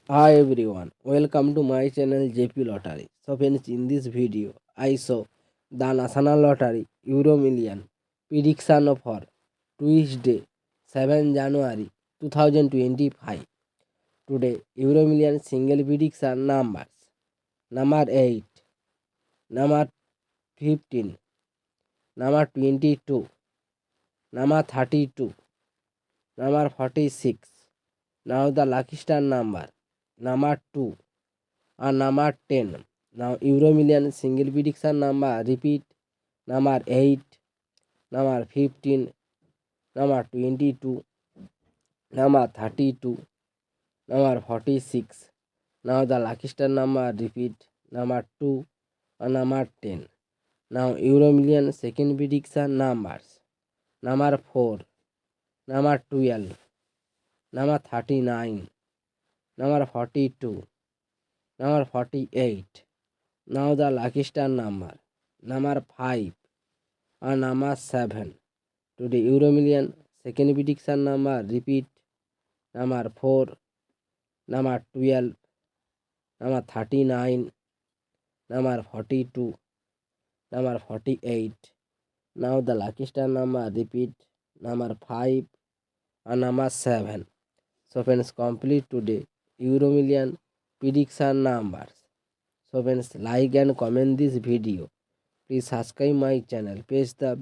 Hi everyone, welcome to my channel JP Lottery. So friends, in this video, I saw the National Lottery Euro Million prediction for Tuesday, 7 January 2025. Today, Euro Million single prediction numbers: number 8, number 15, number 22, number 32, number 46. Now the lucky star number 2, and number 10. Now Euro Million single prediction number repeat: number 8, number 15, number 22, number 32, number 46. Now the lucky star number repeat: number 2 and number 10. Now Euro Million second prediction numbers: number 4, number 12, number 39, number 42, number 48. Now the lucky star number 5 and number 7. Today Euro Million second prediction number repeat: number 4, number 12, number 39, number 42, number 48. Now the lucky star number repeat: number 5 and number 7. So friends, complete today Euro Million prediction numbers. So friends, like and comment this video. Please subscribe my channel. Press the